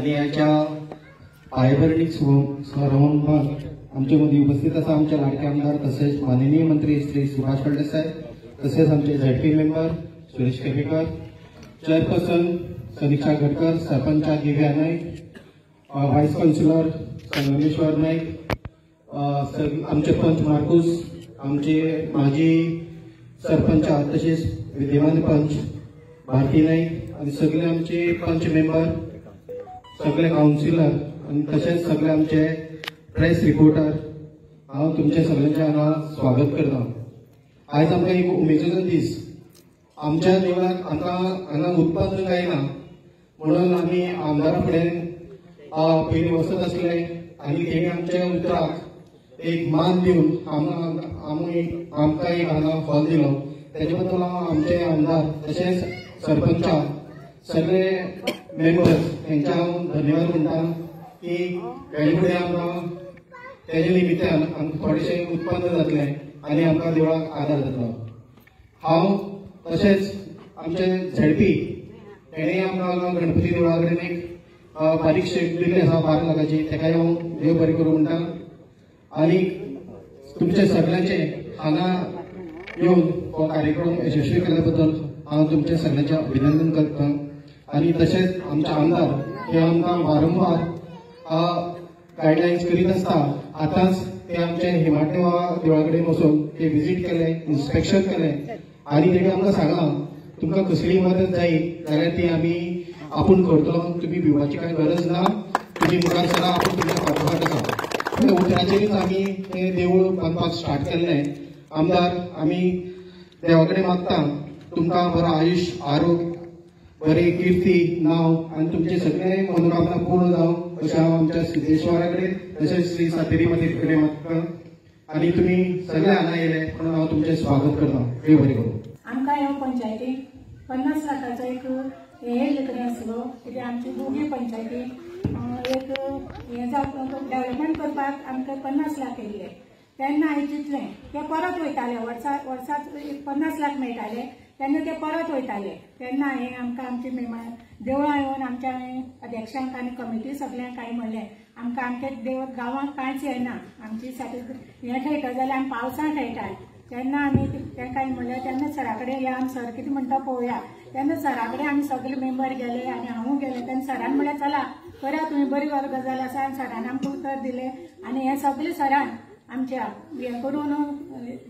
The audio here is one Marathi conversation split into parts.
आणि याच्या पायभरणी समारंभात आमच्या मध्ये उपस्थित असा आमचे लाडके आमदार तसेच माननीय मंत्री श्री सुभाष फळदेसाय तसेच आमचे ZP member Suresh Kepekar, chairperson Saniksha Gadkar, sarpanch Divya Naik, vice councillor Sangameshwar Naik, आमचे पंच मार्कुस, आमचे माजी सरपंच तसेच विद्यमान पंच भारती नाईक आणि सगळे आमचे पंच मेंबर, सगळे काउन्सिलर आणि तसेच सगळे आमचे प्रेस रिपोर्टर, हांव तुमचे सगळ्यांचे हांगा स्वागत करता। आज आमकां एक उमेदीचो दीस। आमच्या देवळात आमकां हांगा उत्पन्न जायना म्हणून आमी आमदारा फुडें पयलीं वचत आसले आनी तेणी आमच्या उतराक एक मान दिवन आमकां एक हांगा हॉल दिलो। तेजे बद्दल हांव आमचे आमदार तशेंच सरपंच सगळे मेंबर्स हांचे हांव धन्यवाद म्हणटा की हेजे फुडें आमकां तेजे निमित्तान आमकां थोडेशें उत्पन्न जातलें आनी आमकां देवळाक आदार जातलो। हांव तशेंच आमचे झेडपी तेणें आमकां गणपती देवळा कडेन एक बारीकशी दिल्ली आसा 12 लाखाची, तेकाय हांव देव बरें करूं म्हणटा। आनी तुमचे सगळ्यांचे हांगा येवन हो कार्यक्रम यशस्वी केल्या बद्दल हांव तुमचे सगळ्यांचे अभिनंदन करता। आनी तशेंच आमचे आमदार हे आमकां वारंवार गायडलायन्स करीत आसता। आतांच ते आमचे हिमाटदेवा देवळा कडेन वचून ते विजीट केले, इन्स्पेक्शन केलें आनी तेणी आमकां सांगलां तुमकां कसलीय मदत जायी जाल्यार ती आमी आपूण करतलो, तुमी भिवपाची कांय गरज ना, तुमी मुखार सरा आपूण तुमच्या फाटोफाट आसा। त्या उतराचेरूच आमी हे देवूळ बांदपाक स्टार्ट केल्लें। आमदार आमी देवा कडेन मागता तुमकां बरो आयुश आरोग्य, बरे कीर्ती नांव आनी तुमचे सगळे मनोकामना पूर्ण जावं अशें हांव आमच्या सिद्धेश्वरा कडेन तशेंच श्री सातेरी मातेरी कडेन मागता। आनी तुमी सगळे हांगा येयले म्हणून हांव तुमचें स्वागत करता। देव बरें करूं। आमकां ह्या पंचायतीक 50 लाखाचो एक हे कडेन आसलो, कित्याक आमची दोगी पंचायतीक एक हे डेव्हलपमेंट करपाक आमकां 50 लाख येयल्ले। तेन्ना हांवें चिंतलें ते परत वयताले, वर्साक 50 लाख मेळटाले तेन्ना ते परत वयताले। तेन्ना हांवें आमकां आमचे देवळां येवन आमच्या अध्यक्षांक आनी कमिटी सगळ्यांक हांवें म्हणलें आमचे देव गांवांत कांयच येना, आमची हे खेळटा जाल्यार आमी पावसांत खेळटा। तेन्ना आमी तांकां म्हणलें तेन्ना सरा कडेन या आनी सर कितें म्हणटा पळोवया। तेन्ना सरा कडेन आमी सगळे मेंबर गेले आनी हांवूय गेलें। तेन्ना सरान म्हणलें चला करा तुमी बरी गजाल आसा आनी सरान आमकां उतर दिलें आनी हे सगळे सरान आमच्या हे करून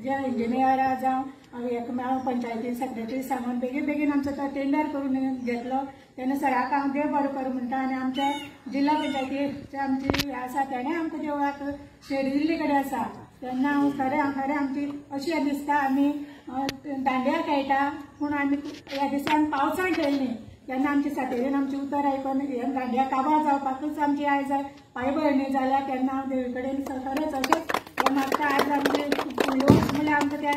जे इंजिनियर जावं पंचायती सेक्रेटरी सांगून बेगीन आमचो तो टेंडर करून घेतलो। तेन्ना सराक हांव देव बरें करूं म्हणटा। आनी आमच्या जिल्हा पंचायतीचे आमची आसा तेणें आमकां देवळाक शेड दिल्ली कडेन आसा। तेन्ना हांव खरें आमची अशें दिसता आमी दांडिया खेळटा पूण आमी ह्या दिसान पावसान खेळ्ळी तेन्ना आमची सातेरीन आमची उतर आयकून हे दांडिया काबार जावपाकूच आमची आयज पांयभरणी जाल्या। तेन्ना हांव देवी कडेन खरेंच अशेंच म्हाका आज आमचे म्हणल्यार आमकां त्या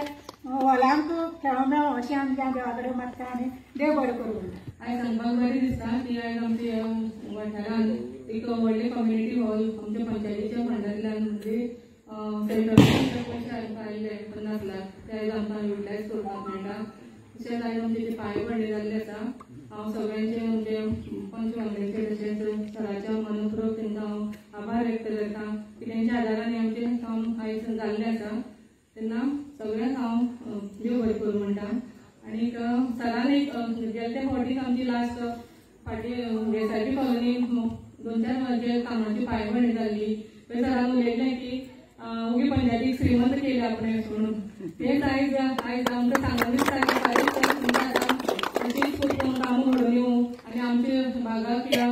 हॉलांक खेळोंक मेळो अशें आमच्या देवा कडेन मागता आनी देव बरें करूं। आयज सांगपाक बरें दिसता की आयज आमच्या वाठारान एक व्हडले कम्युनिटी हॉल आमच्या पंचायतीच्या फंडांतल्यान म्हणजे सेंट्रल पयशे आयिल्ले 50 लाख ते आयज आमकां युटिलायज करपाक मेळटा। तशेंच आयज आमचे पांयभरणी जाल्ले आसा। हांव सगळ्यांचे म्हणजे पंच वांगड्यांचे तशेंच सराच्या मनपूर्वक तांकां हांव आभार व्यक्त करता की तेंच्या आदारान आमचें काम आयज जाल्लें आसा। तेन्ना सगळ्यांक हांव देव बरें करूं म्हणटा। आनी सरान एक गेले ते फावटीक आमची लास्ट फाटी एसआयपी कॉलनी 2-4 जे कामाची पांयभरणी जाल्ली थंय सरान उलयल्लें की उगी पंचायतीक श्रीमंत केले आपणे म्हणून तेच आयज आमकां सांगून दिसता की खूब कामां घडोवन येवं आनी आमचे भागाक ह्या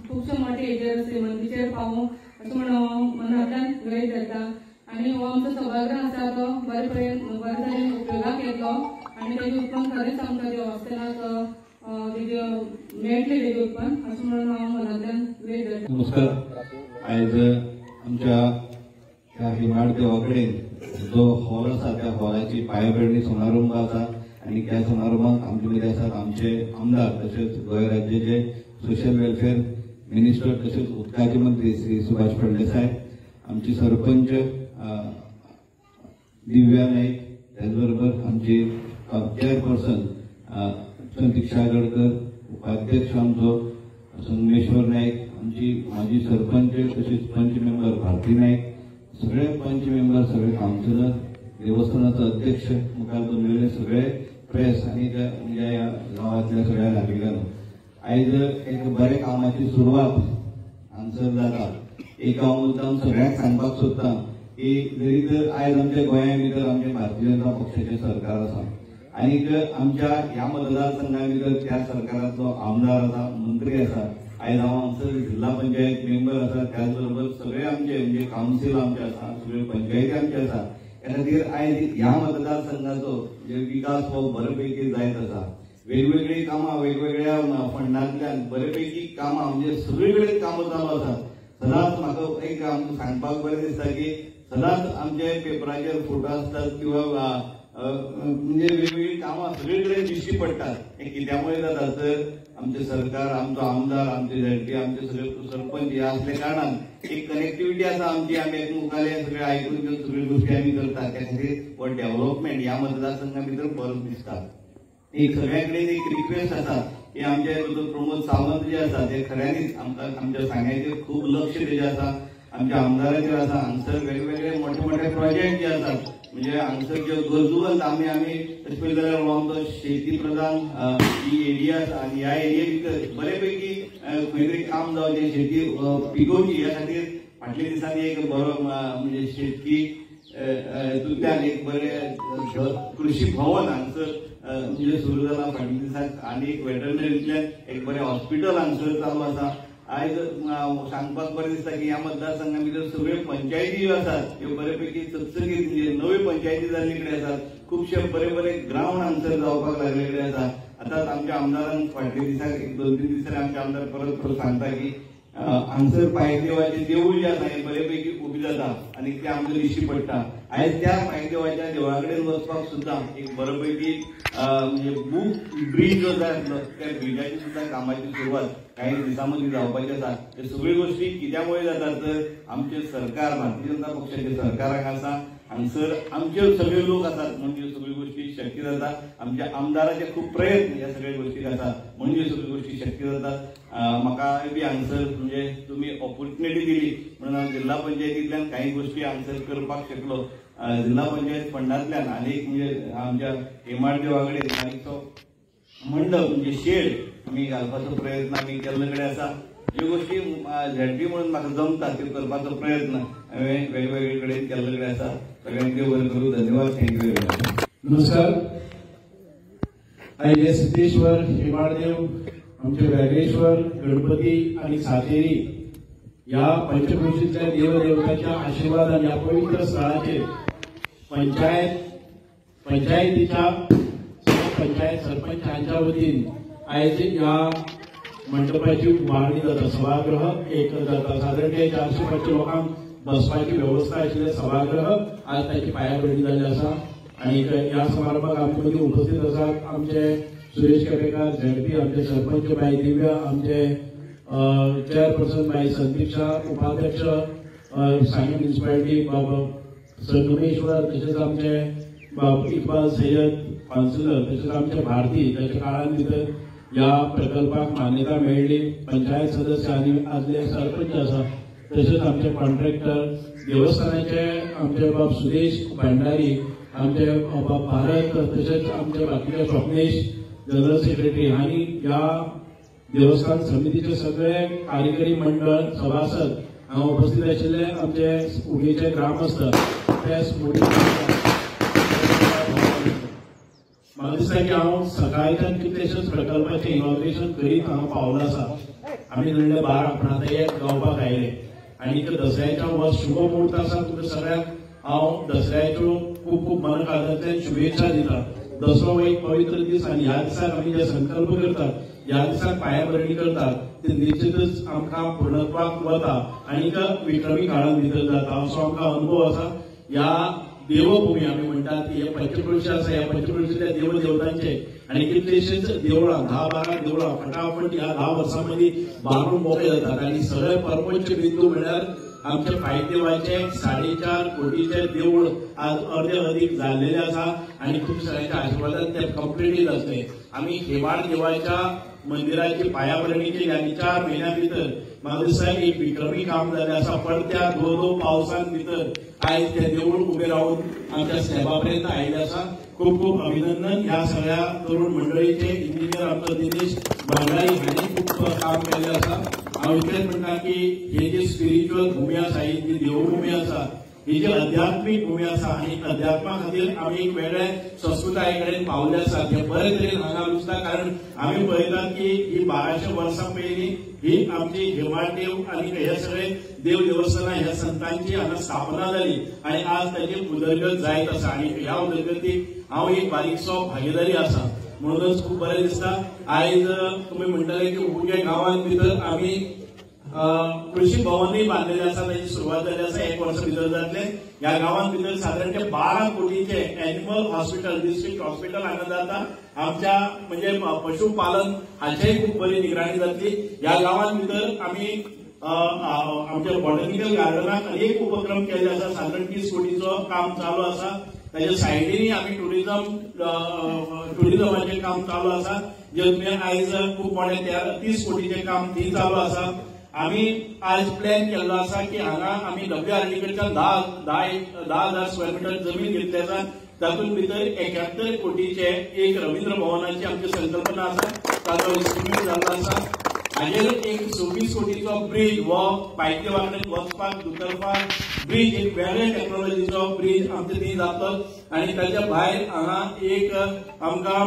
खुबशे मोठे हेजेर श्रीमंतीचेर पावूं अशें म्हणून हांव मनांतल्यान उलयत धरता। आनी हो आमचो सभागृह आसा तो बरे तरेन उपयोगाक येतलो आनी तेजे उत्पन्न खरेंच आमकां देवस्थानाक मेळटलें तेजे उत्पन्न अशें म्हणून हांव मनांतल्यान उलयत धरता। नमस्कार। आयज आमच्या ह्या हिमाड देवा कडेन जो हॉल आसा त्या हॉलाची पांयभरणी समारंभ आसा आनी त्या समारंभाक आमचे मदीं आसात आमचे आमदार तशेंच गोंय राज्याचे सोशल वेलफेअर मिनिस्टर तशेंच उदकाचे मंत्री श्री सुभाष फळदेसाय, आमची सरपंच दिव्या नाईक, त्याचबरोबर आमचे चेअरपर्सन संतीक्षा गडकर, उपाध्यक्ष आमचो संगमेश्वर नाईक, आमची माजी सरपंच तसेच पंच मेंबर भारती नाईक, सगळे पंच मेंबर, सगळे काउन्सिलर, देवस्थानाचा अध्यक्ष, मुखार जमलेले सगळे प्रेस आणि म्हणजे या गावातल्या सगळ्या नागरिकांना आयज एक बरे कामाची सुरवात हांगसर जाता. एक हांव मुद्दाम सगळ्यांक सांगपाक सोदतां की जरी तर आयज आमच्या गोंया भितर आमचे भारतीय जनता पक्षाचे सरकार आसा आनीक आमच्या ह्या मतदारसंघा भितर त्या सरकाराचो आमदार आसा, मंत्री आसा. आयज हांव हांगसर जिल्हा पंचायत मेंबर आसा, त्याच बरोबर सगळे आमचे म्हणजे काउन्सिल आमचे आसा, सगळे पंचायती आमचे आसा. त्या खातीर आयज ह्या मतदारसंघाचो विकास हो बरेपैकी जायत आसा. वेगवेगळी कामां वेगवेगळ्या फंडांतल्यान बरेपैकी कामां म्हणजे सगळीकडे कामां चालू आसात. सदांच म्हाका एक सांगपाक बरें दिसता की सदांच आमचे पेपराचेर फोटो आसतात किंवा म्हणजे वेगवेगळी कामां सगळीकडे दिश्टी पडटात. हे कित्यामुळे जाता तर आमचे सरकार, आमचो आमदार, आमचे झडपी, आमचे सगळे सरपंच हे असल्या कारणान एक कनेक्टिव्हिटी आसा आमची. आमी एकमेकाले सगळे आयकून घेवन सगळ्यो गोष्टी आमी करतात. त्या खातीर हो डेव्हलपमेंट ह्या मतदारसंघा भितर बरो दिसता. एक सगळ्यांकडे एक रिक्वेस्ट आसा की आमचे प्रमोद सावंत जे आसा ते खऱ्यांनीच आमकां आमच्या सांग्याचेर खूब लक्ष दिलें आसा. आमच्या आमदाराचेर आसा. हांगसर वेगवेगळे मोठे मोठे प्रोजेक्ट जे आसात म्हणजे हांगसर ज्यो गरजूवंत आमी तशें पळयत जाल्यार आमचो शेती प्रधान ही एरिया आसा आनी ह्या एरिये भितर बरेपैकी खंय तरी काम जावचें, शेती पिकोवची. ह्या खातीर फाटल्या दिसांनी एक बरो म्हणजे शेतकी हेतूंतल्यान एक बरें कृषी भवन हांगसर म्हणजे सुरू जाला. फाटल्या दिसाक आनी एक वेटरनरींतल्यान एक बरें हॉस्पिटल हांगसर चालू आसा. आयज सांगपाक बरें दिसता की ह्या मतदारसंघा भितर सगळ्यो पंचायती ज्यो आसात त्यो बरेपैकी चकचकीत म्हणजे नव्यो पंचायती जाल्ले कडेन आसात. खुबशे बरे बरे ग्राउंड हांगसर जावपाक लागले कडेन आसा. आतांच आमच्या आमदारान फाटल्या दिसाक एक 2-3 दिसांनी आमचे आमदार परत सांगता की हांगसर पांयदेवाचें देवूळ जें आसा हें बरेपैकी उबी जाता आनी तें आमकां दिश्टी पडटा. आयज त्या पांयदेवाच्या देवळा कडेन वचपाक सुद्दां एक बरेपैकी म्हणजे बूक ब्रिज जो जाय आसलो त्या ब्रिजाची सुद्दां कामाची सुरवात काही दिसां मदीं जावपाची आसा. हे सगळ्यो गोष्टी कित्यामुळे जातात तर आमचे सरकार, भारतीय जनता पक्षाचे सरकाराक आसा. हांगसर आमचे सगळे लोक आसात म्हणजे सगळ्यो गोष्टी शक्य जातात. आमच्या आमदाराचे खूब प्रयत्न ह्या सगळ्या गोष्टीक आसात म्हणजे सगळ्यो गोष्टी शक्य जातात. म्हाका बी हांगसर म्हणजे तुमी ऑपॉर्च्युनिटी दिली म्हणून हांव जिल्हा पंचायतींतल्यान काही गोष्टी हांगसर करपाक शकलो. जिल्हा पंचायत फंडांतल्यान आनीक म्हणजे आमच्या हेमाड देवा कडेन आनीकसो मंडप म्हणजे शेड आमी घालपाचो प्रयत्न आमी केल्ले कडेन आसा. ज्यो गोष्टी झडपी म्हणून म्हाका जमता त्यो करपाचो प्रयत्न हांवें वेगवेगळे कडेन केल्ले कडेन आसा. सगळ्यांक देव बरें करूं. धन्यवाद. Thank you very much. नमस्कार. आयज सिद्धेश्वर, हेमाळदेव, आमचे वेगळेश्वर, गणपती आणि सातेरी या पंचक्रोशीतल्या देवदेवताच्या आशीर्वाद आणि या पवित्र स्थळाचे पंचायतीच्या पंचायत सरपंचांच्या वतीन आयज या मंडपाची उभारणी जाता. सभागृह एक जाता. साधारण 400-500 लोकांक बसपाची व्यवस्था आशिल्लें सभागृह आज ताची पायाभरणी जाल्ली आसा. आणि ह्या समारंभाक आमचे मदीं उपस्थित आसात आमचे सुरेश केपेकार झडपी, आमचे सरपंच बाई दिव्या, आमचे चेअरपर्सन बाई संदीक्षा, उपाध्यक्ष सांगली म्युनिसिपालिटी संगमेश्वर, तसेच आमचे इकबाल सय्यद काउन्सिलर, तसेच आमचे भारती त्याच्या काळान भितर या प्रकल्पाक मान्यता मेळ्ळी. पंचायत सदस्य आनी आदले सरपंच आसा. तसेच आमचे कॉन्ट्रॅक्टर देवस्थानाचे आमचे बाब सुदेश भंडारी, आमचे बाब भारत, तसेच आमचे बाकीचे स्वप्नेश जनरल सेक्रेटरी आणि या देवस्थान समितीचे सगळे कार्यकारी मंडळ सभासद हांगा उपस्थित आशिल्ले. आमचे उगेचे ग्रामस्थ म्हाका दिसता की हांव सकाळच्यान कितलेशेच प्रकल्पाचे इनॉग्रेशन करीत हांगा पावलो आसा. आमी नडले 12 गावपाक आयले आणि दसऱ्याच्या हो शुभ मुहूर्त आसा. तुमकां सगळ्यांक हांव दसऱ्याच्यो खूब खूब मनकाळजांतल्यान शुभेच्छा दिता. दसरो हो एक पवित्र दीस आणि ह्या दिसाक आमी जे संकल्प करतात, ह्या दिसाक पायाभरणी करतात ते निश्चितच आमकां पूर्णत्वाक वता आणि विक्रमी काळान भितर जाता असो आमकां अनुभव आसा. ह्या देवभूमी आमी म्हणटात हे पंचक्रोशी आसा. ह्या पंचक्रोशीतल्या देवदेवतांचे आणि कितलेशेच देवळां 10-12 देवळां फटाफट ह्या 10 वर्सां मदीं बांदून मोकळे जातात. आणि सगळे परमोच्च बिंदू म्हळ्यार आमचे पायदेवाचे 4.5 कोटीचे देवूळ आज अर्धे अदीक जाल्लेले आसा आणि खूप सगळ्यांच्या आशिर्वादान ते कंप्लीट जातले. आमी हेमाड देवाच्या मंदिराची पायाभरणी केली आणि 4 महिन्या भितर म्हाका दिसता एक विक्रमी काम जाल्लें आसा. पडत्या धो धो पावसान भितर आयज तें देवूळ उबें रावन आमच्या स्लॅबा पर्यंत आयिल्लें आसा. खूब खूब अभिनंदन ह्या सगळ्या तरुण मंडळीचे. इंजिनियर आमचो दिनेश भांडारी हांणी खूब काम केल्लें आसा. हांव इतलेंच म्हणटा की ही जी स्पिरिच्युअल भूमी आसा, ही जी देवभूमी आसा, ही जी अध्यात्मीक भूमी आसा आनी अध्यात्मा खातीर आमी एक वेगळे संस्कृताये कडेन पावले आसात. हे बरे तरेन हांगा दिसता, कारण आमी पळयतात की ही 1200 वर्सां पयलीं ही आमची हेमाडदेव आनी हे सगळे देव देवस्थानां ह्या संतांची हांगा स्थापना जाली आनी आज ताची उदरगत जायत आसा. आनी ह्या उदरगतीक हांव एक बारीकसो भागीदारी आसा. म्हणूनच खूब बरें दिसता. आयज तुमी म्हणटले की उगे गांवांत भितर आमी कृषी भवनूय बांदलेलें आसा. ताची सुरवात जाल्ली आसा. 1 वर्स भितर जातलें. ह्या गांवांत भितर सादारणते 12 कोटीचे एनिमल हॉस्पिटल, डिस्ट्रिक्ट हॉस्पिटल हांगा जाता. आमच्या म्हणजे पशुपालन हाचेय खूब बरी निगराणी जातली. ह्या गांवांत भितर आमी आमच्या बॉटॅनिकल गार्डनाक अनेक उपक्रम केल्ले आसा. सादारण 30 कोटीचो काम चालू आसा. ताच्या सायडीनय आमी टुरिझमाचें काम चालू आसा. जे तुमी आयज खूब मोठे 30 कोटीचें काम थंय चालू आसा. आमी आज प्लॅन केल्लो आसा की हांगा आमी WRD कडच्यान 10,000 स्क्वेअर मिटर जमीन घेतली आसा. तातूंत भितर 71 कोटीचे एक रवींद्र भवनाची आमची संकल्पना आसा. ताचो एस्टिमेट जाल्लो आसा. हाजेर एक 26 कोटीचो ब्रिज हो पायथे वांकडेन वचपाक दुतर्फा ब्रिज, एक वेगळे टेक्नॉलॉजीचो ब्रिज आमचे थंय जातलो. आनी ताच्या भायर हांगा एक आमकां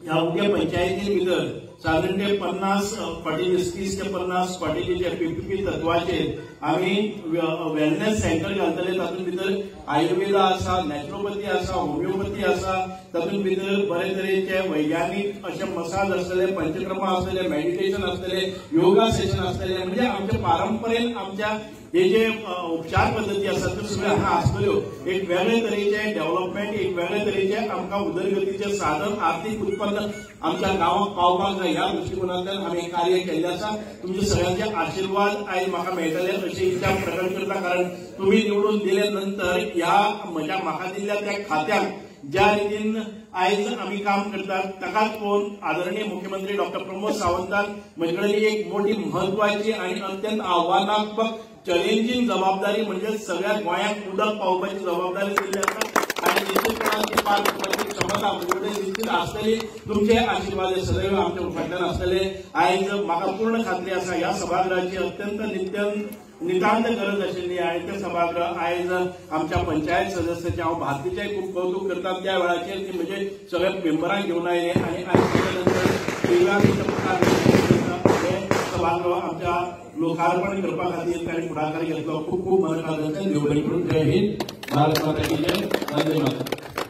ह्या उगे पंचायती भितर सादारणते 50 फाटीं 30 ते 50 फाटीचे PPP तत्वाचेर आमी वेलनेस सेंटर घालतले. तातूंत भितर आयुर्वेदा आसा, नॅचरोपॅथी आसा, होमिओपॅथी आसा. तातूंत भितर बरे तरेचे वैज्ञानीक अशे मसाज आसतले, पंचक्रमा आसतले, मेडिटेशन आसतले, योगा सेशन आसतले. म्हणजे आमच्या पारंपरेन आमच्या हे जे उपचार पद्दती आसात त्यो सगळ्यो हांगा आसतल्यो. एक वेगळे तरेचे डेव्हलपमेंट, एक वेगळे तरेचे आमकां उदरगतीचे साधन, आर्थीक उत्पन्न आमच्या गांवांत पावपाक जाय ह्या दृश्टिकोनांतल्यान आमी हें कार्य केल्लें आसा. तुमचे सगळ्यांचे आशिर्वाद आयज म्हाका मेळटले अशी इच्छा प्रकट करता. कारण तुमी निवडून दिले नंतर ह्या म्हाका दिल्ल्या त्या खात्याक ज्या रितीन आयज आमी काम करतात ताकाच पळोवन आदरणीय मुख्यमंत्री डॉ. प्रमोद सावंतान म्हजे कडेन एक मोठी म्हत्वाची आनी अत्यंत आव्हानात्मक चॅलेंजिंग जबाबदारी म्हणजे सगळ्या गोंयांक उदक पावोवपाची जबाबदारी दिल्ली आसा. आनी निश्चितपणान ती पार करपाची क्षमता म्हजे कडेन निश्चित आसतली. तुमचे आशिर्वाद सदैव आमच्या फाटल्यान आसतले. आयज म्हाका पूर्ण खात्री आसा ह्या सभागृहाची अत्यंत नितांत गरज आशिल्ली आणि ते सभागृह आयज आमच्या पंचायत सदस्याचे हांव भारतीचे खूब कौतुक करता. त्या वेळाचेर ती म्हणजे सगळ्या मेंबरांक घेवन आयले आनी सभागृह आमच्या लोकार्पण करपा खातीर ताणें फुडाकार घेतलो. खूब खूब मनकादर देव बरें करूं. जय हिंद. भारत माता की जय. वंदे मातरम.